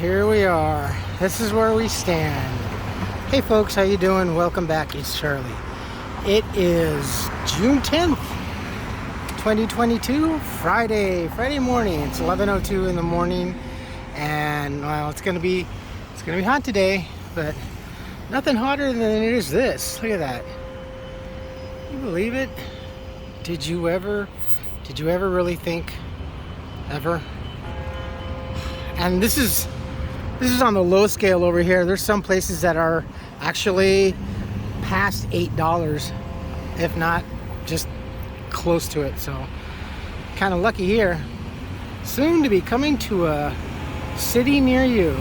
here we are. This is where we stand. Hey folks, how you doing? Welcome back. It's Charlie. It is June 10th, 2022, Friday morning. It's 11:02 in the morning, and well, it's gonna be hot today, but nothing hotter than it is this. Look at that. Can you believe it? Did you ever really think ever? And this is on the low scale over here. There's some places that are actually past $8, if not just close to it. So kind of lucky here. Soon to be coming to a city near you.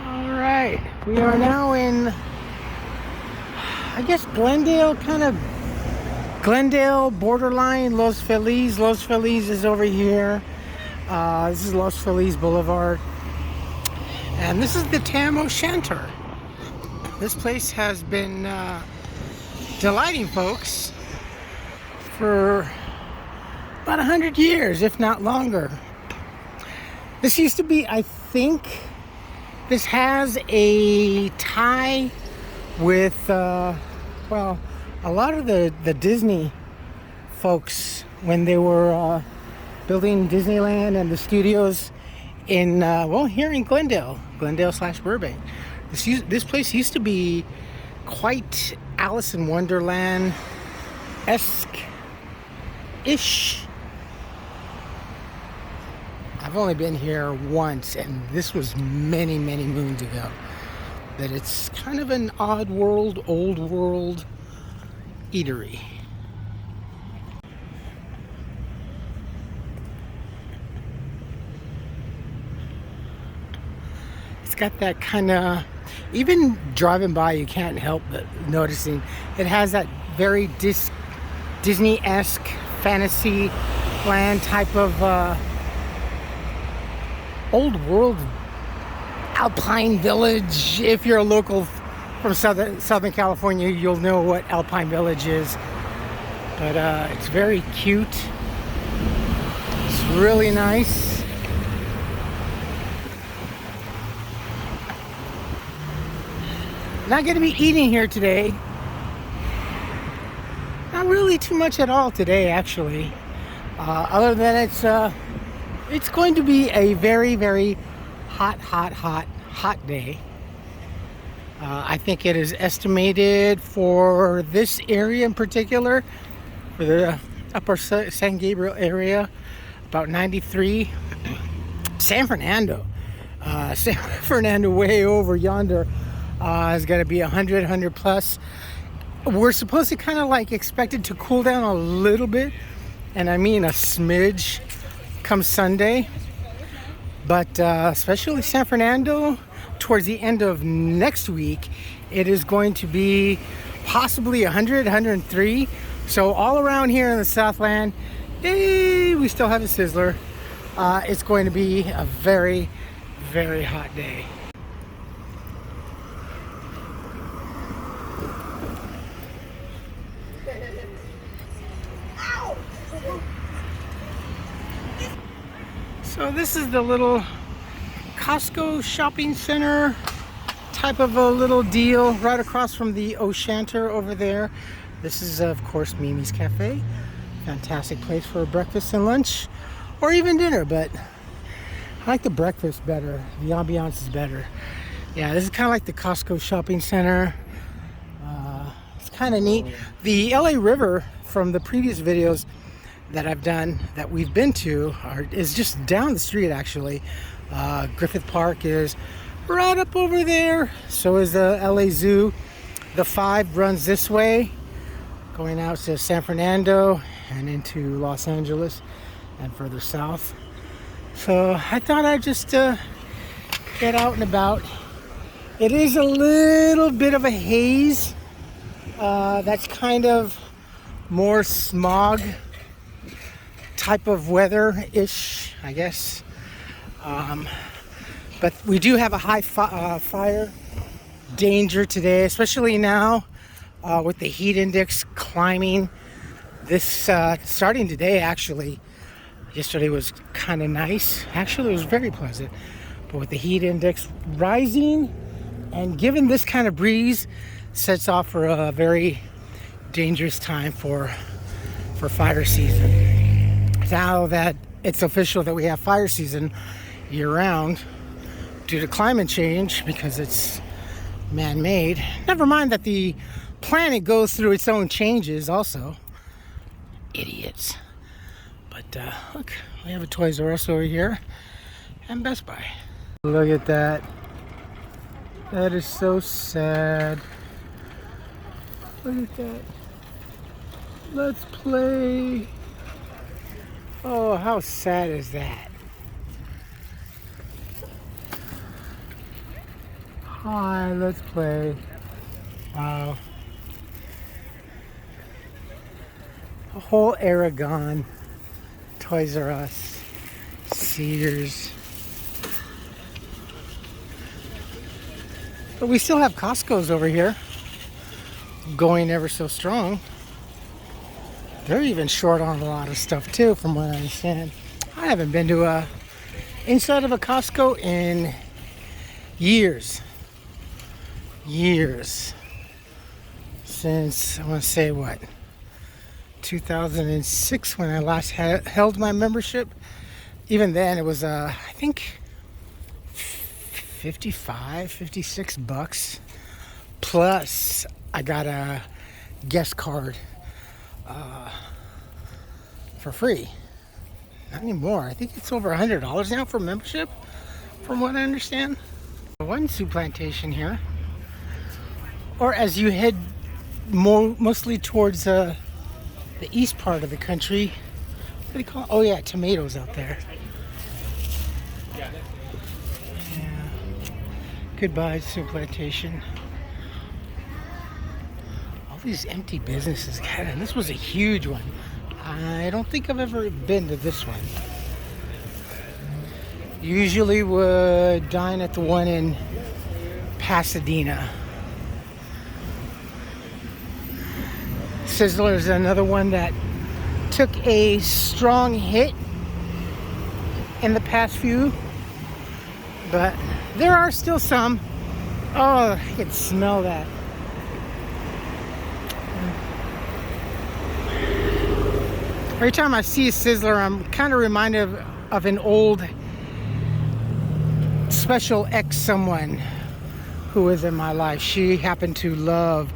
All right, we are now in, I guess, Glendale borderline, Los Feliz. Los Feliz is over here. This is Los Feliz Boulevard. And this is the Tam O Shanter. This place has been delighting folks for about 100 years, if not longer. This used to be, I think, this has a tie with, well, a lot of the Disney folks when they were building Disneyland and the studios in, well, here in Glendale / Burbank. This place used to be quite Alice in Wonderland-esque-ish. I've only been here once, and this was many, many moons ago. But it's kind of an old world eatery. It's got that kind of, even driving by you can't help but noticing it has that very Disney-esque fantasy land type of old world Alpine Village. If you're a local from Southern California, you'll know what Alpine Village is. But it's very cute. It's really nice. Not going to be eating here today. Not really too much at all today, actually. Other than it's going to be a very, very hot day. I think it is estimated for this area in particular, for the upper San Gabriel area, about 93. San Fernando way over yonder is going to be 100 plus. We're supposed to kind of like expected to cool down a little bit, and I mean a smidge come Sunday. But especially San Fernando, towards the end of next week, it is going to be possibly 103. So all around here in the Southland, we still have a Sizzler. It's going to be a very, very hot day. So this is the little Costco shopping center type of a little deal right across from the O Shanter over there. This is, of course, Mimi's Cafe. Fantastic place for breakfast and lunch, or even dinner, but I like the breakfast better. The ambiance is better. Yeah, this is kind of like the Costco shopping center. It's kind of neat. The LA River from the previous videos that I've done, that we've been to, is just down the street actually. Griffith Park is right up over there. So is the LA Zoo. The 5 runs this way, going out to San Fernando and into Los Angeles and further south. So I thought I'd just get out and about. It is a little bit of a haze. That's kind of more smog type of weather-ish, I guess. But we do have a high fire danger today, especially now with the heat index climbing This starting today, actually. Yesterday was kind of nice. Actually, it was very pleasant. But with the heat index rising and given this kind of breeze, sets off for a very dangerous time for fire season. Now that it's official that we have fire season year-round due to climate change because it's man-made. Never mind that the planet goes through its own changes also. Idiots. But look, we have a Toys R Us over here and Best Buy. Look at that. That is so sad. Look at that. Let's play. Oh, how sad is that? Hi, let's play. Wow. A whole era gone. Toys R Us, Sears. But we still have Costco's over here, going ever so strong. They're even short on a lot of stuff too, from what I understand. I haven't been to a inside of a Costco in years. Since, I want to say what, 2006 when I last held my membership. Even then it was I think 56 bucks, plus I got a guest card for free. Not anymore. I think it's over $100 now for membership, from what I understand. One soup plantation here, or as you head mostly towards the east part of the country, what do they call it? Oh yeah, tomatoes out there. Yeah. Goodbye, soup plantation. All these empty businesses. God, and this was a huge one. I don't think I've ever been to this one. Usually would dine at the one in Pasadena. Sizzler is another one that took a strong hit in the past few, but there are still some. Oh, I can smell that. Every time I see a Sizzler, I'm kind of reminded of an old special ex someone who was in my life. She happened to love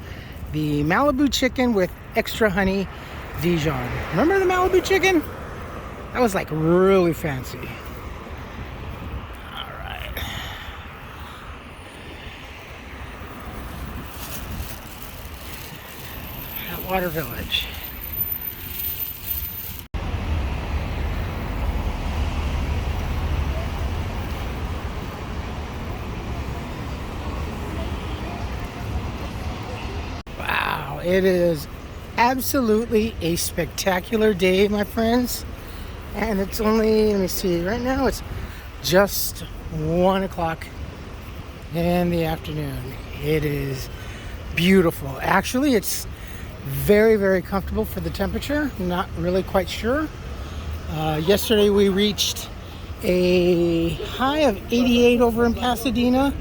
the Malibu chicken with extra honey Dijon. Remember the Malibu chicken? That was like really fancy. All right. Atwater Village. It is absolutely a spectacular day, my friends. And it's only, let me see, right now it's just 1 o'clock in the afternoon. It is beautiful. Actually, it's very, very comfortable for the temperature. Not really quite sure. Yesterday we reached a high of 88 over in Pasadena.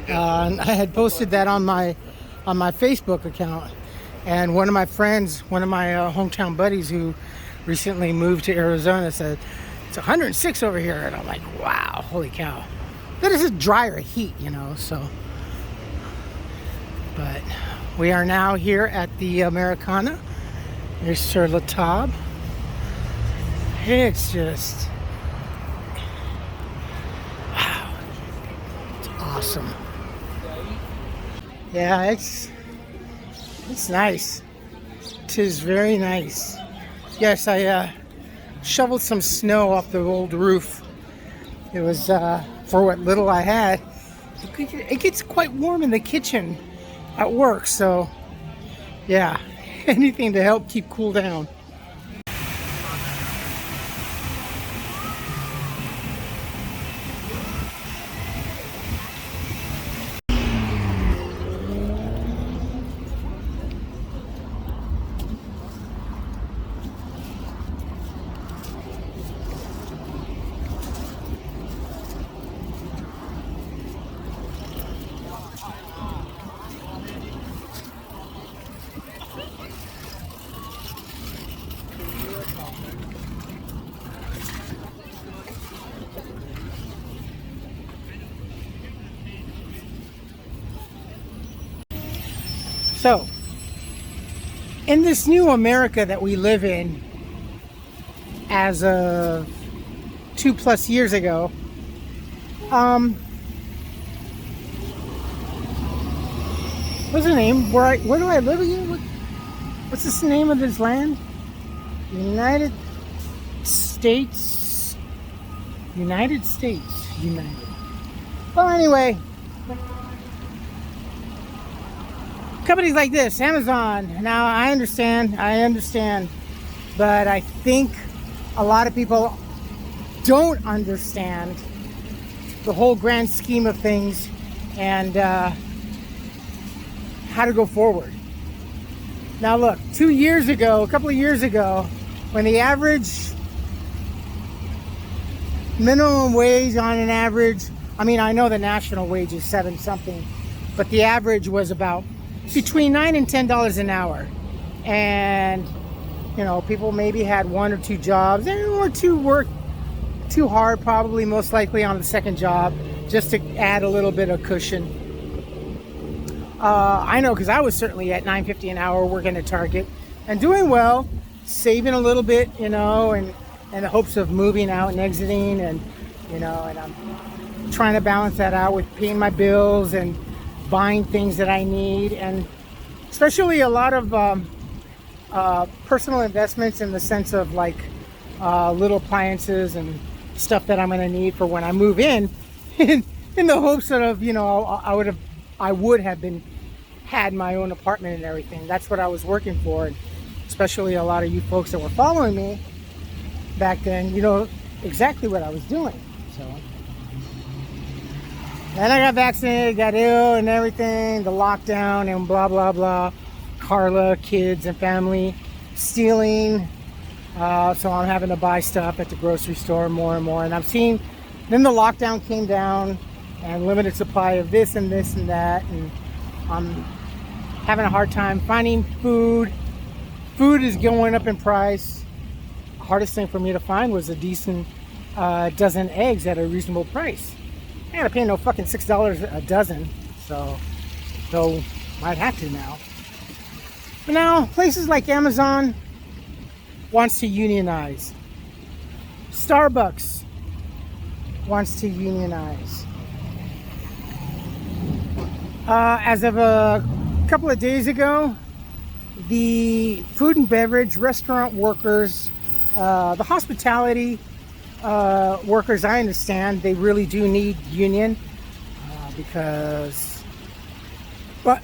I had posted that on my Facebook account. And one of my friends, one of my hometown buddies who recently moved to Arizona said, it's 106 over here. And I'm like, wow, holy cow. That is a drier heat, you know, so. But we are now here at the Americana. Here's Sur La Table. It's just, wow. It's awesome. Yeah, it's nice. It is very nice. Yes, I shoveled some snow off the old roof. It was for what little I had. It gets quite warm in the kitchen at work, so yeah, anything to help keep cool down. So, in this new America that we live in, as of 2+ years ago, what's the name? Where do I live again? What's the name of this land? United States. United. Well, anyway, companies like this, Amazon. Now, I understand, but I think a lot of people don't understand the whole grand scheme of things and how to go forward. Now look, a couple of years ago, when the average minimum wage on an average, I mean, I know the national wage is 7 something, but the average was about between $9 and $10 an hour. And, you know, people maybe had 1 or 2 jobs, or 2 worked too hard, probably most likely on the second job, just to add a little bit of cushion. I know, because I was certainly at $9.50 an hour working at Target and doing well, saving a little bit, you know, and the hopes of moving out and exiting, and, you know, and I'm trying to balance that out with paying my bills and buying things that I need, and especially a lot of personal investments in the sense of like little appliances and stuff that I'm going to need for when I move in the hopes of, you know, I would have had my own apartment and everything. That's what I was working for. And especially a lot of you folks that were following me back then, you know exactly what I was doing. So then I got vaccinated, got ill and everything, the lockdown and blah, blah, blah. Carla, kids and family stealing. So I'm having to buy stuff at the grocery store more and more. And I'm seeing, then the lockdown came down and limited supply of this and this and that. And I'm having a hard time finding food. Food is going up in price. Hardest thing for me to find was a decent dozen eggs at a reasonable price. I gotta pay no fucking $6 a dozen, so though might have to now. But now places like Amazon wants to unionize. Starbucks wants to unionize. As of a couple of days ago, the food and beverage restaurant workers, the hospitality workers, I understand they really do need union because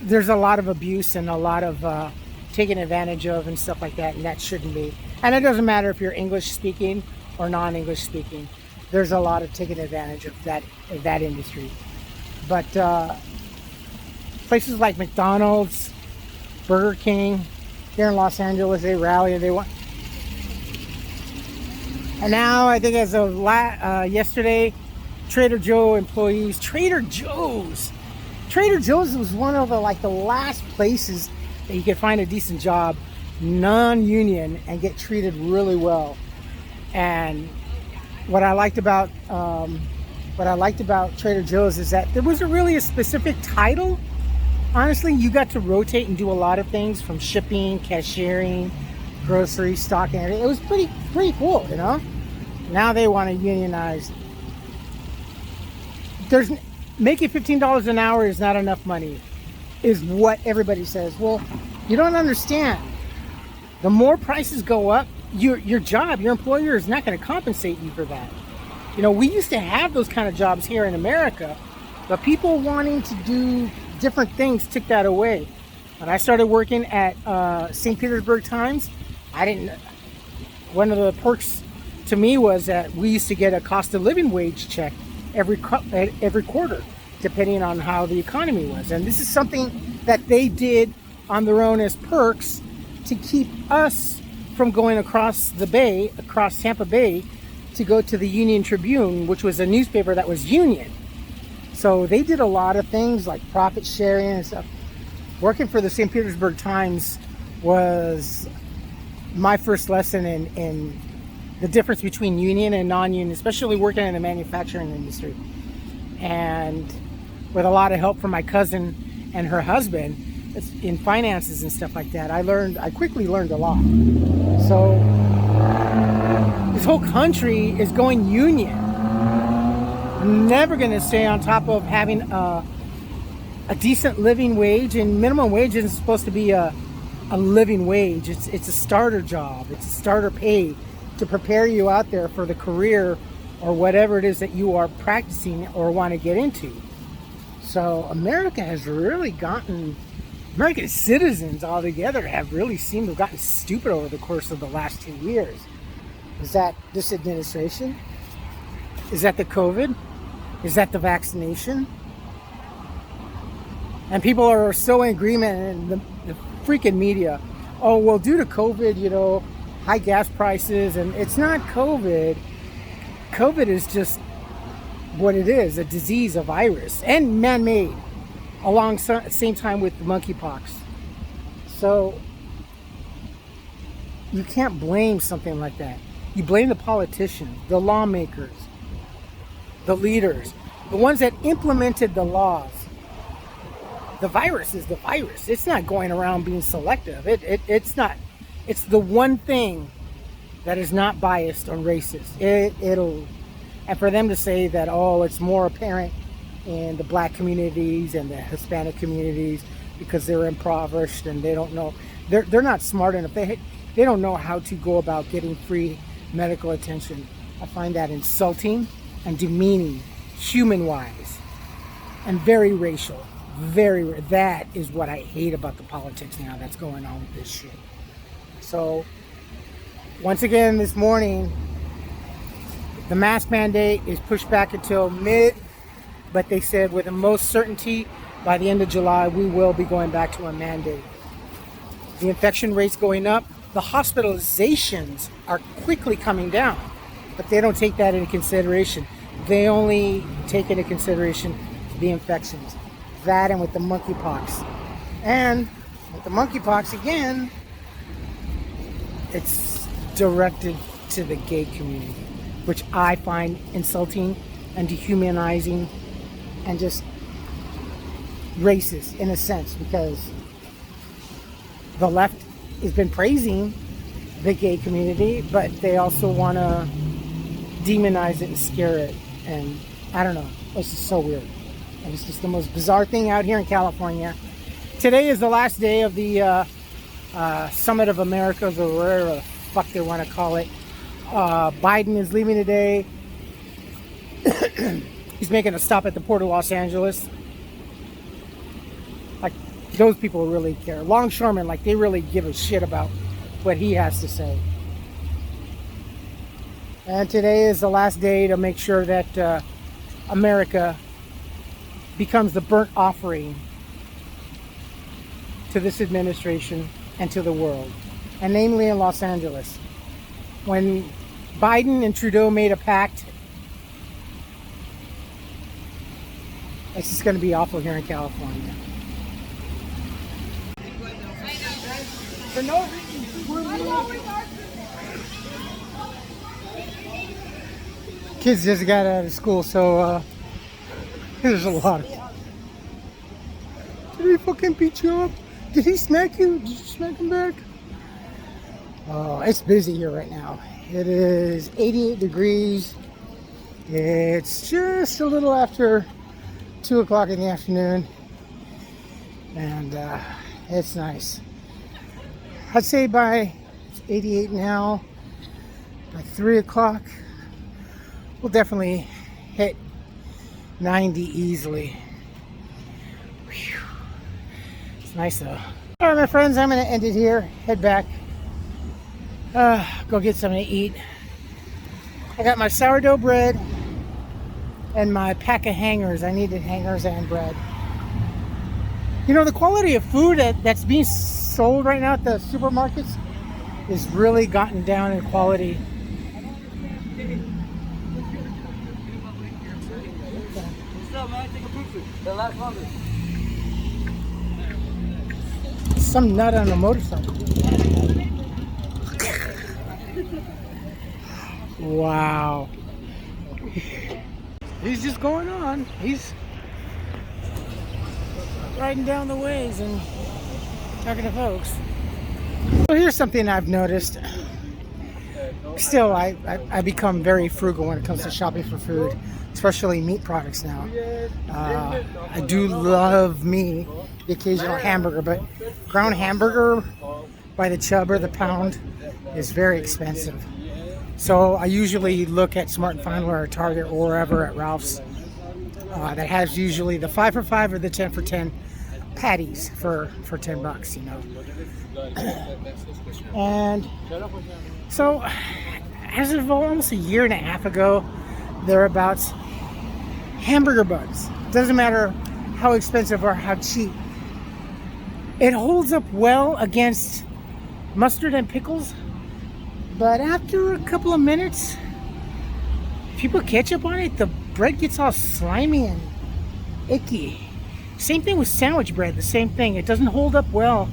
there's a lot of abuse and a lot of taken advantage of and stuff like that, and that shouldn't be. And it doesn't matter if you're English speaking or non-English speaking. There's a lot of taken advantage of that industry. But places like McDonald's, Burger King, here in Los Angeles, they rally and they want. And now I think as of yesterday, Trader Joe employees, Trader Joe's was one of the last places that you could find a decent job, non-union, and get treated really well. And what I liked about Trader Joe's is that there wasn't really a specific title. Honestly, you got to rotate and do a lot of things, from shipping, cashiering, grocery stocking. It was pretty cool, you know. Now they want to unionize. Making $15 an hour is not enough money, is what everybody says. Well, you don't understand. The more prices go up, your employer is not going to compensate you for that. You know, we used to have those kind of jobs here in America, but people wanting to do different things took that away. When I started working at St. Petersburg Times, one of the perks to me was that we used to get a cost of living wage check every quarter, depending on how the economy was. And this is something that they did on their own as perks to keep us from going across Tampa Bay, to go to the Union Tribune, which was a newspaper that was union. So they did a lot of things like profit sharing and stuff. Working for the St. Petersburg Times was my first lesson in the difference between union and non-union, especially working in the manufacturing industry. And with a lot of help from my cousin and her husband, in finances and stuff like that. I quickly learned a lot. So this whole country is going union. Never going to stay on top of having a decent living wage, and minimum wage isn't supposed to be a living wage. It's a starter job. It's a starter pay to prepare you out there for the career or whatever it is that you are practicing or want to get into. So America has really gotten, American citizens altogether have really seemed to have gotten stupid over the course of the last 2 years. Is that this administration? Is that the COVID? Is that the vaccination? And people are so in agreement in the freaking media. Oh, well, due to COVID, you know, high gas prices, and it's not COVID. COVID is just what it is, a disease, a virus, and man-made, along same time with monkeypox. So you can't blame something like that. You blame the politicians, the lawmakers, the leaders, the ones that implemented the laws. The virus is the virus. It's not going around being selective. It's not. It's the one thing that is not biased or racist. And for them to say that, oh, it's more apparent in the black communities and the Hispanic communities because they're impoverished and they don't know, they're not smart enough. They don't know how to go about getting free medical attention. I find that insulting and demeaning, human-wise, and very racial. That is what I hate about the politics now that's going on with this shit. So, once again this morning, the mask mandate is pushed back until mid, but they said with the most certainty by the end of July we will be going back to a mandate. The infection rate's going up. The hospitalizations are quickly coming down, but they don't take that into consideration. They only take into consideration the infections. That and with the monkeypox. And with the monkeypox again, it's directed to the gay community, which I find insulting and dehumanizing and just racist in a sense, because the left has been praising the gay community, but they also want to demonize it and scare it. And I don't know, it's just so weird. And it's just the most bizarre thing out here in California. Today is the last day of the Summit of Americas, or whatever the fuck they want to call it. Biden is leaving today. He's making a stop at the Port of Los Angeles. Like, those people really care. Longshoremen, like, they really give a shit about what he has to say. And today is the last day to make sure that America becomes the burnt offering to this administration and to the world, and namely in Los Angeles. When Biden and Trudeau made a pact, it's just going to be awful here in California. For no reason, kids just got out of school, so there's a lot of... Did he fucking beat you up? Did he smack you? Did you smack him back? Oh, it's busy here right now. It is 88 degrees. It's just a little after 2 o'clock in the afternoon. And it's nice. I'd say it's 88 now. By 3 o'clock, we'll definitely hit 90 easily. Whew. It's nice though. Alright, my friends, I'm going to end it here. Head back. Go get something to eat. I got my sourdough bread and my pack of hangers. I needed hangers and bread. You know, the quality of food that's being sold right now at the supermarkets is really gotten down in quality. Some nut on a motorcycle. Wow. He's just going on. He's riding down the ways and talking to folks. So here's something I've noticed. Still, I become very frugal when it comes to shopping for food, especially meat products now. I do love the occasional hamburger, but ground hamburger by the chub or the pound is very expensive. So I usually look at Smart & Final or Target or wherever at Ralph's that has usually the 5 for 5 or the 10 for 10 patties for $10, you know. And so as of almost a year and a half ago, thereabouts, hamburger buns, doesn't matter how expensive or how cheap, it holds up well against mustard and pickles. But after a couple of minutes, if you put ketchup on it, the bread gets all slimy and icky. Same thing with sandwich bread, the same thing. It doesn't hold up well.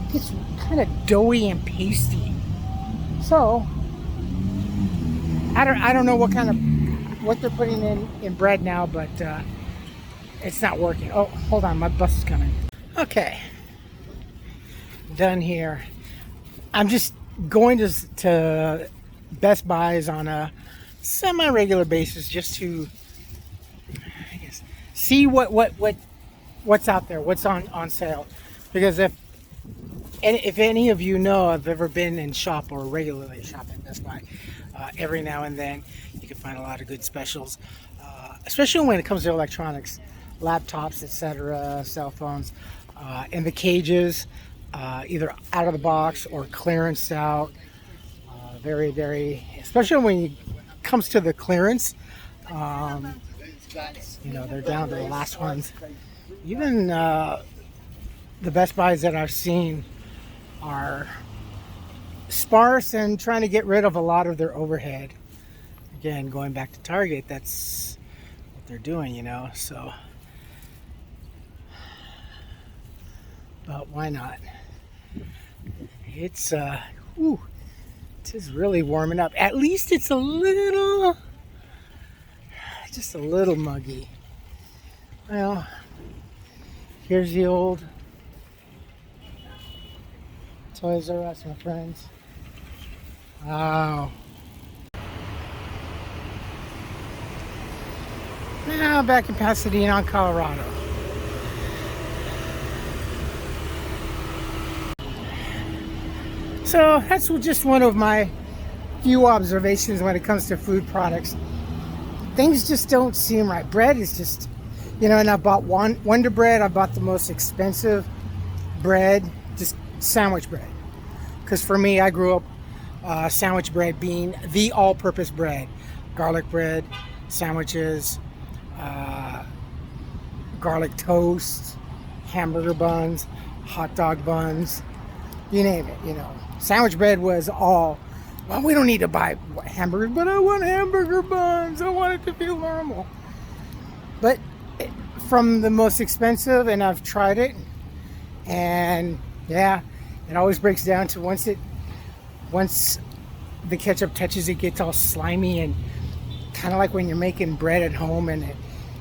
It gets kind of doughy and pasty. So, I don't know what they're putting in bread now, but it's not working. Oh, hold on, my bus is coming. Okay, done here. I'm just going to Best Buys on a semi-regular basis just to, I guess, see what's out there, what's on sale. Because if any of you know, I've ever been in shop or regularly shop at Best Buy, every now and then you can find a lot of good specials, especially when it comes to electronics, laptops, etc., cell phones, and the cages, either out of the box or clearanced out. Very, very, especially when it comes to the clearance, you know, they're down to the last ones. Even the Best Buys that I've seen are sparse and trying to get rid of a lot of their overhead. Again, going back to Target, that's what they're doing, you know, so. But why not? It's, it is really warming up. At least it's just a little muggy. Well, here's the old Toys R Us, my friends. Wow. Now back in Pasadena, Colorado. So that's just one of my few observations when it comes to food products. Things just don't seem right. Bread is just, you know, and I bought Wonder Bread. I bought the most expensive bread, just sandwich bread. Because for me, I grew up sandwich bread being the all-purpose bread. Garlic bread, sandwiches, garlic toast, hamburger buns, hot dog buns, you name it, you know. Sandwich bread was all, well, we don't need to buy hamburgers, but I want hamburger buns. I want it to feel normal. But from the most expensive, and I've tried it, and yeah, it always breaks down to once the ketchup touches it, gets all slimy and kind of like when you're making bread at home and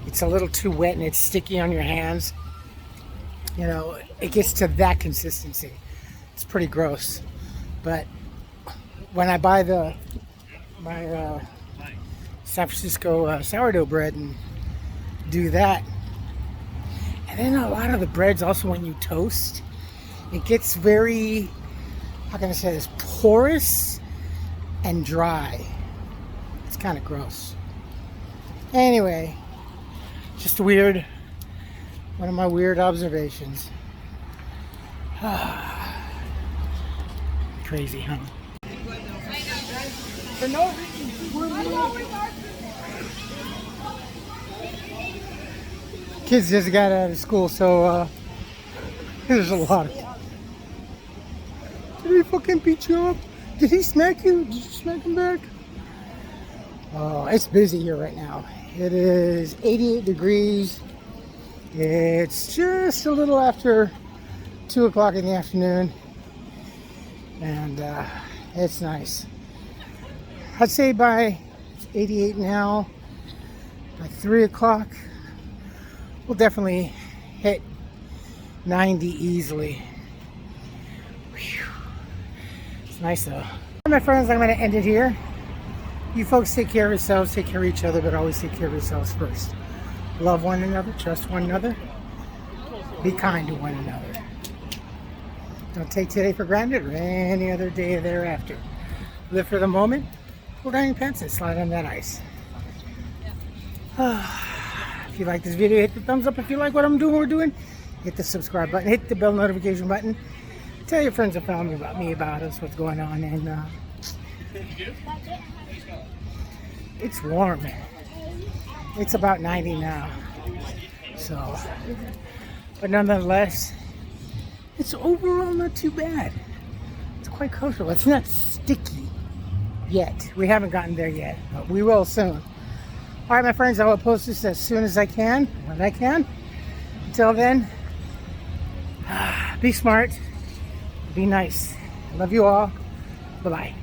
it's a little too wet and it's sticky on your hands. You know, it gets to that consistency. It's pretty gross. But when I buy my San Francisco sourdough bread and do that, and then a lot of the breads also when you toast, it gets very, how can I say this, porous and dry. It's kind of gross. Anyway, just one of my weird observations. Crazy, huh? Kids just got out of school, so there's a lot of. Did he fucking beat you up? Did he smack you? Did you smack him back? Oh, it's busy here right now. It is 88 degrees. It's just a little after 2 o'clock in the afternoon. And it's nice. I'd say it's 88 now. By 3 o'clock, we'll definitely hit 90 easily. It's nice though. My friends, I'm going to end it here. You folks take care of yourselves, take care of each other, but always take care of yourselves first. Love one another, trust one another, be kind to one another. Don't take today for granted or any other day thereafter. Live for the moment, pull down your pants and slide on that ice. If you like this video, hit the thumbs up. If you like what I'm doing, we're doing, hit the subscribe button, hit the bell notification button. Tell your friends and family about me, about us, what's going on, and it's warm. It's about 90 now. So, but nonetheless, it's overall not too bad. It's quite comfortable. It's not sticky yet. We haven't gotten there yet, but we will soon. All right, my friends, I will post this as soon as I can, when I can. Until then, be smart, be nice. I love you all. Bye-bye.